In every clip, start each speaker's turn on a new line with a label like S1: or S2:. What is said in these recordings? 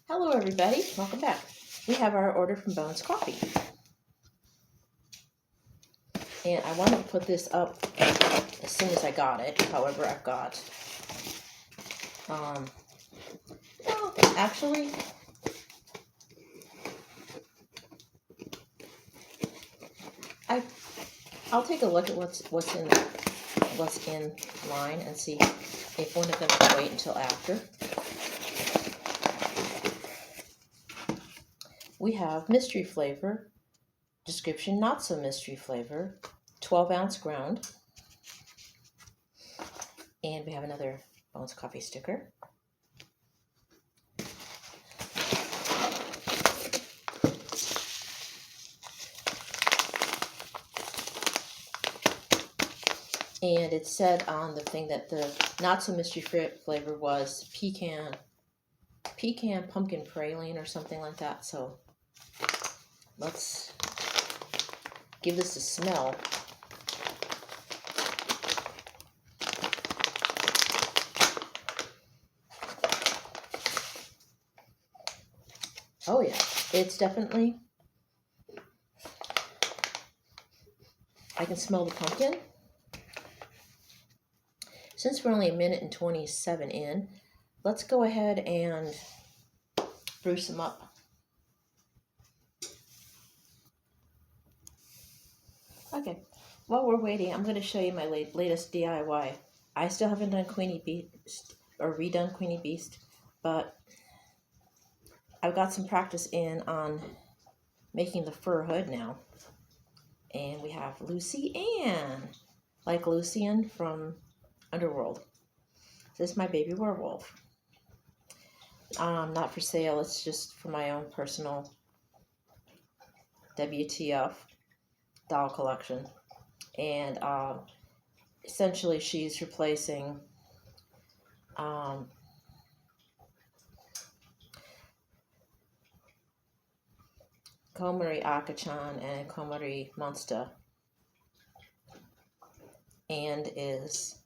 S1: Hello everybody, welcome back. We have our order from Bones Coffee. And I wanted to put this up as soon as I got it. However, I've got, actually, I'll take a look at what's in line and see if one of them can wait until after. We have mystery flavor, description not so mystery flavor, 12-ounce ground, and we have another Bones Coffee sticker. And it said on the thing that the not so mystery flavor was pecan pumpkin praline or something like that. So let's give this a smell. Oh yeah, it's definitely, I can smell the pumpkin. Since we're only 1:27 in, let's go ahead and brew some up. Okay, while we're waiting, I'm going to show you my latest DIY. I still haven't done Queenie Beast or redone Queenie Beast, but I've got some practice in on making the fur hood now. And we have Lucy Ann, like Lucian from Underworld. This is my baby werewolf. Not for sale, it's just for my own personal WTF doll collection. And essentially she's replacing Komori Akachan and Komori Monster, and is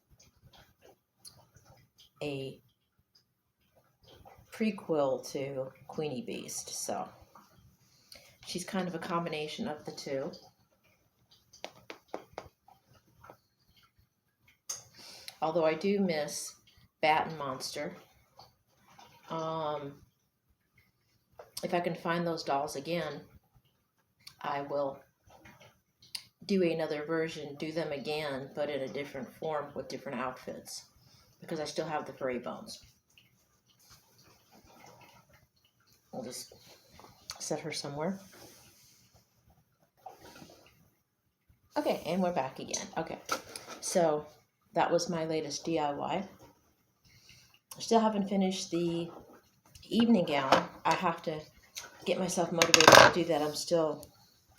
S1: a prequel to Queenie Beast, so she's kind of a combination of the two. Although I do miss Bat and Monster. If I can find those dolls again, I will do another version, do them again, but in a different form with different outfits, because I still have the furry bones. I'll just set her somewhere. Okay, and we're back again. Okay, so that was my latest DIY. I still haven't finished the evening gown. I have to get myself motivated to do that. I'm still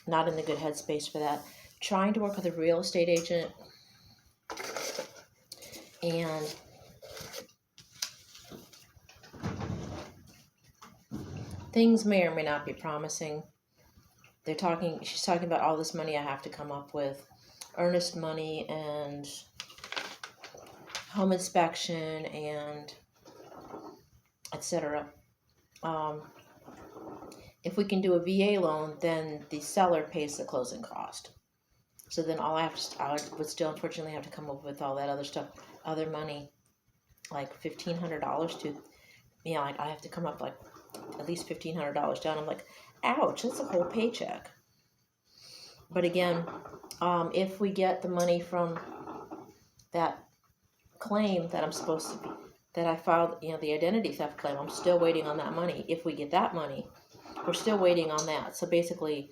S1: not in the good headspace for that. Trying to work with a real estate agent, and things may or may not be promising. She's talking about all this money I have to come up with, earnest money and home inspection and etc. If we can do a VA loan, then the seller pays the closing cost. So then I would still unfortunately have to come up with all that other stuff, other money, like $1,500 to, like I have to come up like at least $1,500 down. I'm like, ouch, that's a whole paycheck. But again, if we get the money from that claim that I'm supposed to be, that I filed, the identity theft claim, I'm still waiting on that money. If we get that money, we're still waiting on that. So basically,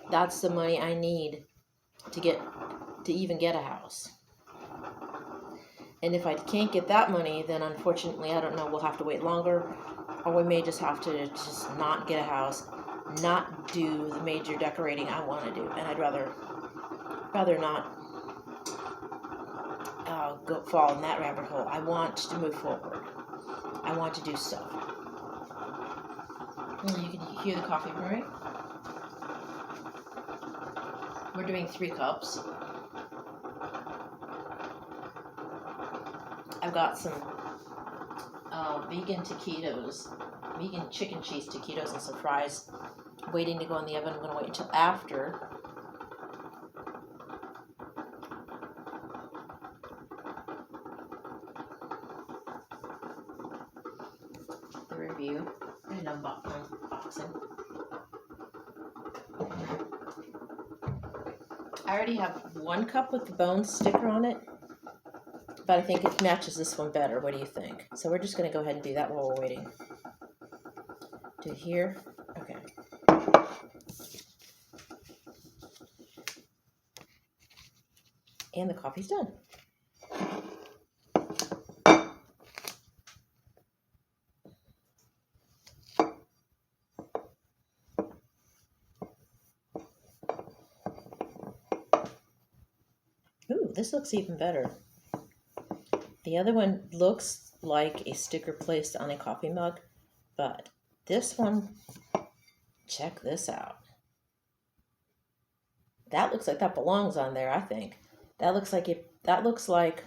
S1: that's the money I need to even get a house. And if I can't get that money, then unfortunately, I don't know, we'll have to wait longer, or we may just have to just not get a house, not do the major decorating I want to do, and I'd rather not go fall in that rabbit hole. I want to move forward. I want to do stuff. You can hear the coffee brewing. We're doing 3 cups. I've got some vegan taquitos, vegan chicken cheese taquitos and some fries waiting to go in the oven. I'm going to wait until after. The review and unboxing. I already have one cup with the bone sticker on it, but I think it matches this one better. What do you think? So we're just going to go ahead and do that while we're waiting. Do here. Okay. And the coffee's done. Ooh, this looks even better. The other one looks like a sticker placed on a coffee mug, but this one, check this out. That looks like that belongs on there, I think. That looks like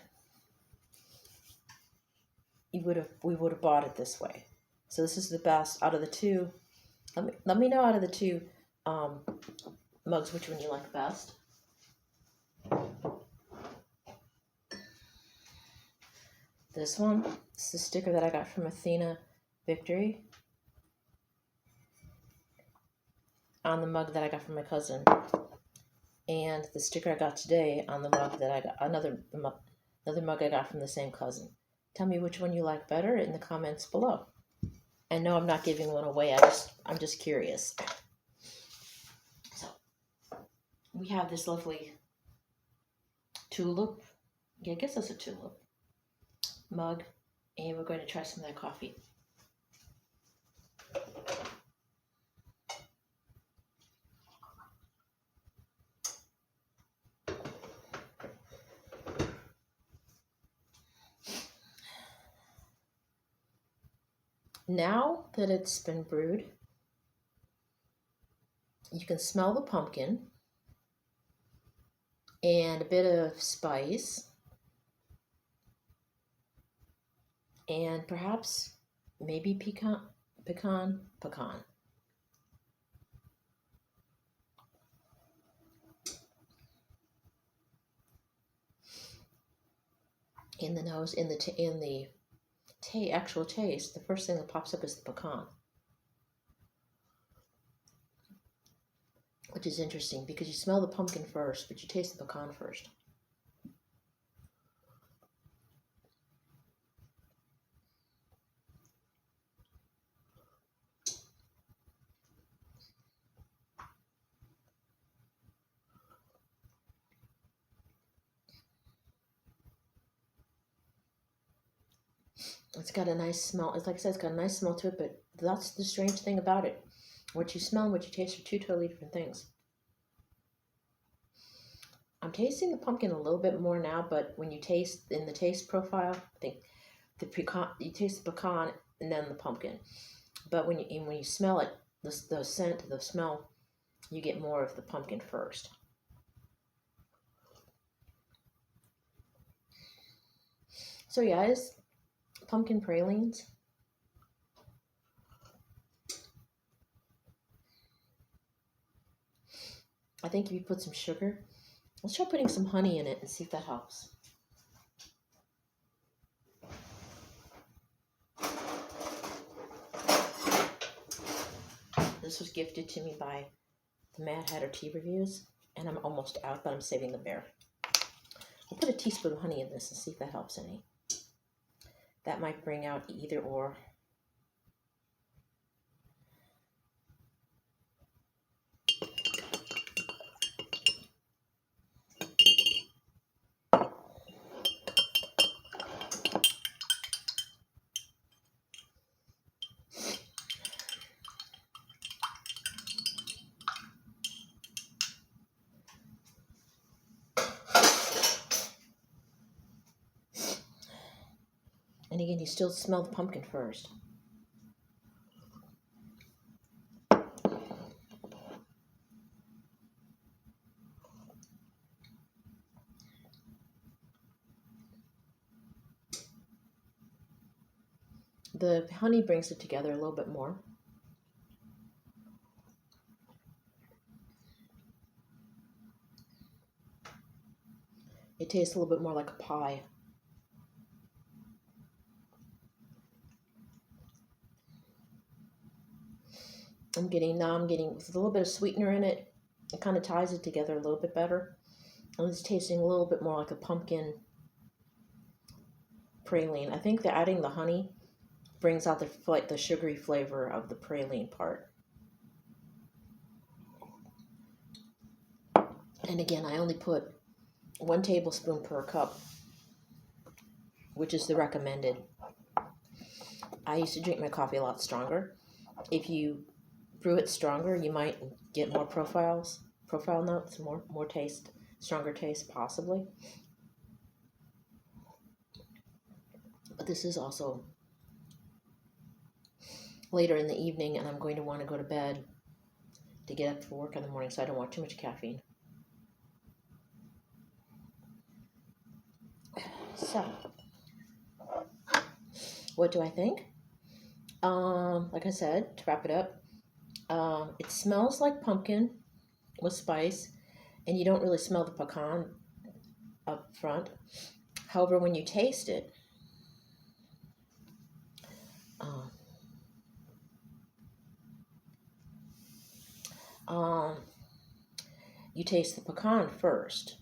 S1: we would have bought it this way. So this is the best out of the two. Let me know out of the two mugs which one you like best. This one, it's the sticker that I got from Athena Victory on the mug that I got from my cousin, and the sticker I got today on the mug that I got, another mug I got from the same cousin. Tell me which one you like better in the comments below. I know I'm not giving one away. I'm just curious. So we have this lovely tulip. Yeah, I guess that's a tulip mug, and we're going to try some of that coffee. Now that it's been brewed, you can smell the pumpkin and a bit of spice and perhaps maybe pecan. In the nose, in the actual taste, the first thing that pops up is the pecan, which is interesting because you smell the pumpkin first, but you taste the pecan first. It's got a nice smell. It's like I said, it's got a nice smell to it, but that's the strange thing about it. What you smell and what you taste are two totally different things. I'm tasting the pumpkin a little bit more now, but when you taste in the taste profile, I think the pecan, you taste the pecan and then the pumpkin. But when you smell it, the scent, the smell, you get more of the pumpkin first. So yeah, it's pumpkin pralines. I think if you put some sugar, let's try putting some honey in it and see if that helps. This was gifted to me by the Mad Hatter Tea Reviews, and I'm almost out, but I'm saving the bear. I'll put a teaspoon of honey in this and see if that helps any. That might bring out either or. And again, you still smell the pumpkin first. The honey brings it together a little bit more. It tastes a little bit more like a pie. I'm getting with a little bit of sweetener in it. It kind of ties it together a little bit better. And it's tasting a little bit more like a pumpkin praline. I think that adding the honey brings out the sugary flavor of the praline part. And again, I only put 1 tablespoon per cup, which is the recommended. I used to drink my coffee a lot stronger. If you brew it stronger, you might get more profile notes, more taste, stronger taste possibly. But this is also later in the evening, and I'm going to want to go to bed to get up for work in the morning, so I don't want too much caffeine. So, what do I think? Like I said, to wrap it up, it smells like pumpkin with spice, and you don't really smell the pecan up front. However, when you taste it, you taste the pecan first,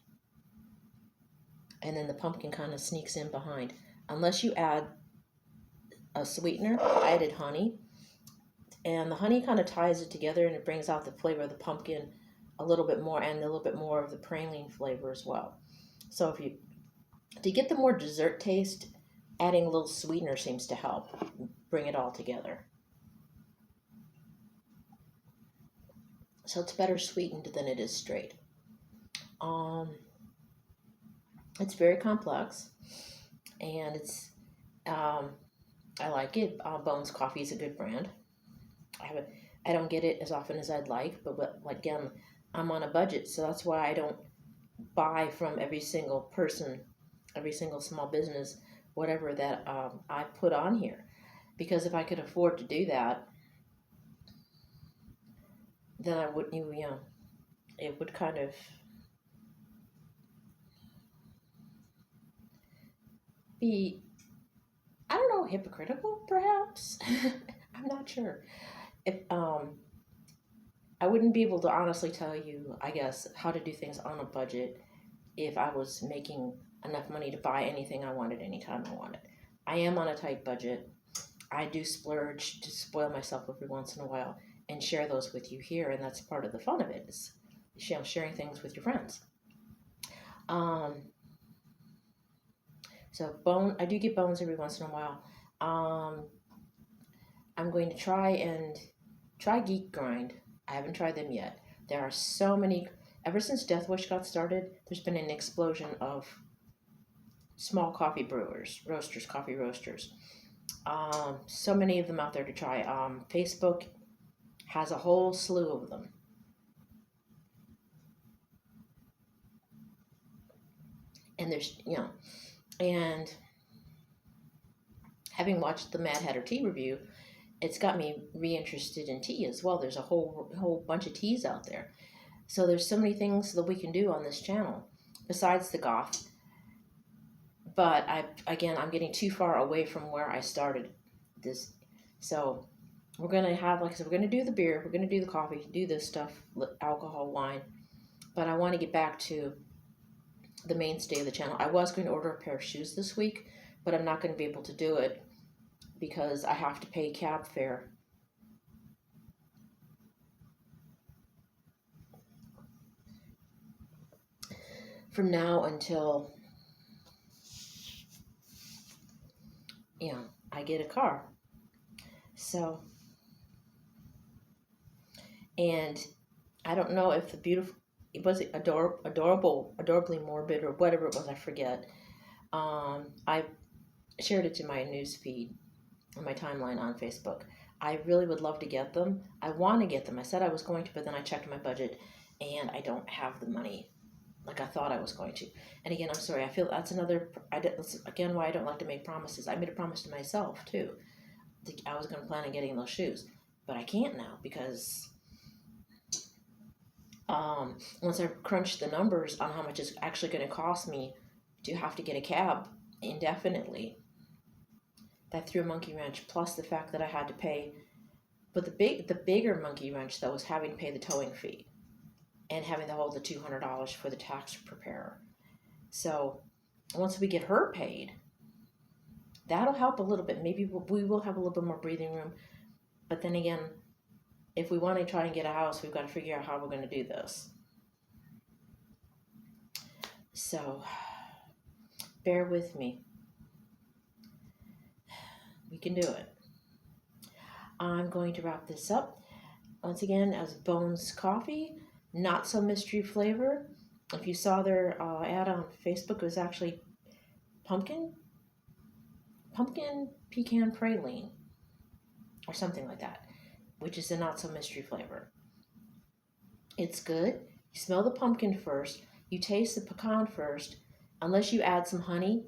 S1: and then the pumpkin kind of sneaks in behind. Unless you add a sweetener, I added honey, and the honey kind of ties it together, and it brings out the flavor of the pumpkin a little bit more, and a little bit more of the praline flavor as well. So to get the more dessert taste, adding a little sweetener seems to help bring it all together. So it's better sweetened than it is straight. It's very complex, and it's I like it. Bones Coffee is a good brand. I don't get it as often as I'd like, but again, I'm on a budget, so that's why I don't buy from every single person, every single small business, whatever that I put on here. Because if I could afford to do that, then I wouldn't, it would kind of be, I don't know, hypocritical perhaps. I'm not sure. If I wouldn't be able to honestly tell you, I guess, how to do things on a budget if I was making enough money to buy anything I wanted anytime I wanted. I am on a tight budget. I do splurge to spoil myself every once in a while and share those with you here, and that's part of the fun of it, is sharing things with your friends. So I do get bones every once in a while. I'm going to try Geek Grind. I haven't tried them yet. There are so many. Ever since Death Wish got started, there's been an explosion of small coffee coffee roasters. So many of them out there to try. Facebook has a whole slew of them. And there's, and having watched the Mad Hatter tea review, it's got me reinterested in tea as well. There's a whole bunch of teas out there. So there's so many things that we can do on this channel besides the goth. But I'm getting too far away from where I started this. So we're going to have, like I said, we're going to do the beer, we're going to do the coffee, do this stuff, alcohol, wine. But I want to get back to the mainstay of the channel. I was going to order a pair of shoes this week, but I'm not going to be able to do it because I have to pay cab fare. From now until, I get a car. So, and I don't know if it was adorably morbid or whatever it was, I forget. I shared it to my news feed on my timeline on Facebook. I really would love to get them. I want to get them. I said I was going to, but then I checked my budget and I don't have the money like I thought I was going to. And again, I'm sorry. I feel that's again why I don't like to make promises. I made a promise to myself too. I was going to plan on getting those shoes, but I can't now because once I crunched the numbers on how much it's actually going to cost me to have to get a cab indefinitely, that threw a monkey wrench. Plus the fact that I had to pay, but the bigger monkey wrench though was having to pay the towing fee and having to hold the $200 for the tax preparer. So once we get her paid, that'll help a little bit. Maybe we will have a little bit more breathing room. But then again, if we want to try and get a house, we've got to figure out how we're going to do this. So bear with me. We can do it. I'm going to wrap this up. Once again, as Bones Coffee, not so mystery flavor. If you saw their ad on Facebook, it was actually pumpkin pecan praline or something like that, which is a not so mystery flavor. It's good. You smell the pumpkin first. You taste the pecan first, unless you add some honey,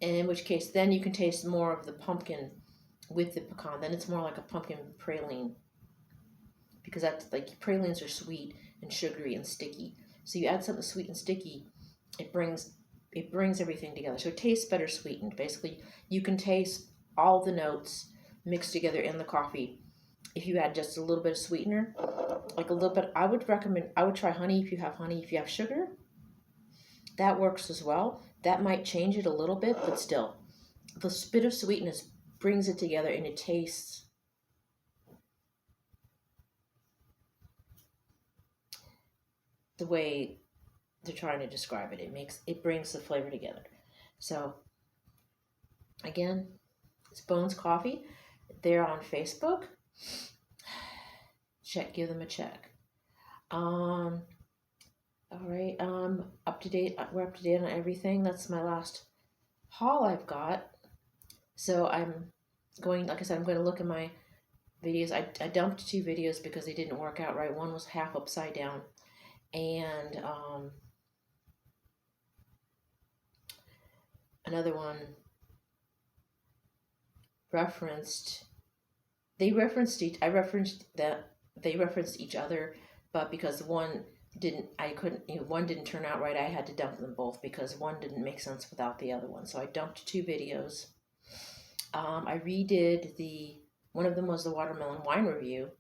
S1: in which case then you can taste more of the pumpkin with the pecan. Then it's more like a pumpkin praline, because that's like pralines are sweet and sugary and sticky. So you add something sweet and sticky, it brings everything together. So it tastes better sweetened. Basically, you can taste all the notes mixed together in the coffee. If you add just a little bit of sweetener, like a little bit, I would try honey if you have honey. If you have sugar, that works as well. That might change it a little bit, but still, the bit of sweetness brings it together and it tastes the way they're trying to describe it. It brings the flavor together. So again, it's Bones Coffee. They're on Facebook. Give them a check. All right. Up to date. We're up to date on everything. That's my last haul I've got. So I'm going, like I said, I'm going to look at my videos. I dumped 2 videos because they didn't work out right. One was half upside down, and another one referenced each other, but because one didn't turn out right, I had to dump them both because one didn't make sense without the other one. So I dumped 2 videos. I redid one of them was the watermelon wine review.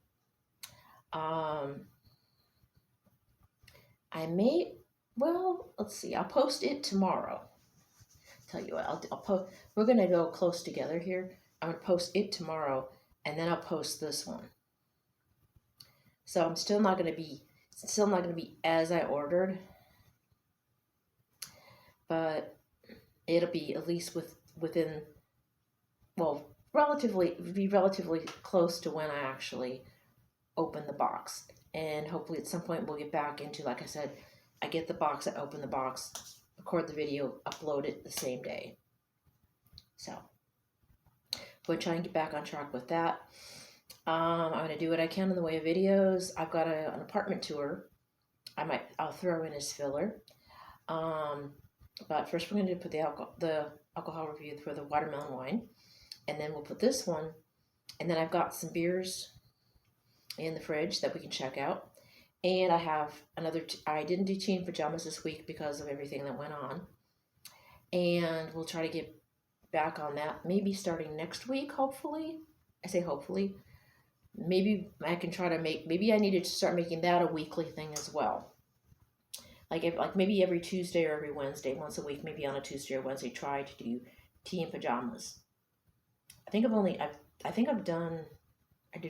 S1: Let's see, I'll post it tomorrow. Tell you what, I'll post. We're gonna go close together here. I'm gonna post it tomorrow, and then I'll post this one. So I'm still not gonna be as I ordered, but it'll be at least within, well, relatively close to when I actually open the box. And hopefully at some point we'll get back into, like I said, I get the box, I open the box, record the video, upload it the same day. So we'll try and get back on track with that. I'm going to do what I can in the way of videos. I've got an apartment tour. I'll throw in as filler. But first we're going to put the alcohol review for the watermelon wine. And then we'll put this one. And then I've got some beers in the fridge that we can check out. And I have I didn't do teen pajamas this week because of everything that went on. And we'll try to get back on that maybe starting next week, hopefully. I say hopefully. Maybe I can try to maybe I need to start making that a weekly thing as well. Like maybe every Tuesday or every Wednesday, once a week, maybe on a Tuesday or Wednesday, try to do tea and pajamas. I think I did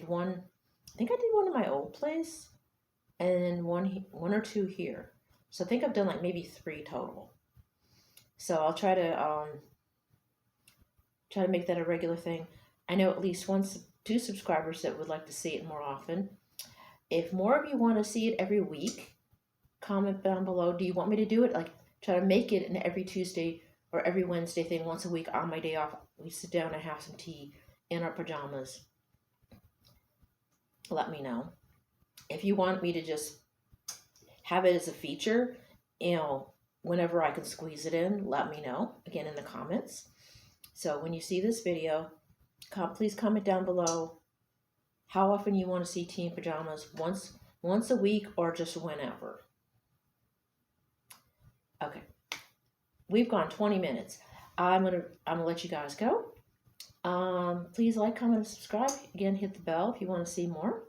S1: one in my old place, and one or 2 here. So I think I've done like maybe 3 total. So I'll try to make that a regular thing. I know at least 2 subscribers that would like to see it more often. If more of you want to see it every week, comment down below. Do you want me to do it? Like, try to make it an every Tuesday or every Wednesday thing once a week on my day off. We sit down and have some tea in our pajamas. Let me know. If you want me to just have it as a feature, whenever I can squeeze it in, let me know. Again, in the comments. So when you see this video, please comment down below how often you want to see tea in pajamas, once a week or just whenever. Okay, we've gone 20 minutes. I'm gonna let you guys go. Please like, comment, and subscribe. Again, hit the bell if you want to see more.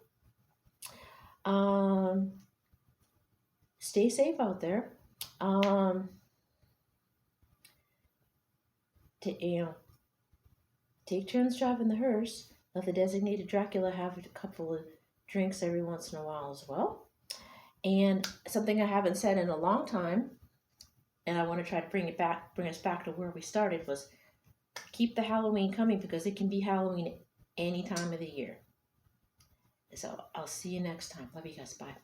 S1: Stay safe out there. Take turns driving the hearse. Let the designated Dracula have a couple of drinks every once in a while as well. And something I haven't said in a long time, and I want to try to bring us back to where we started, was keep the Halloween coming, because it can be Halloween any time of the year. So I'll see you next time. Love you guys. Bye.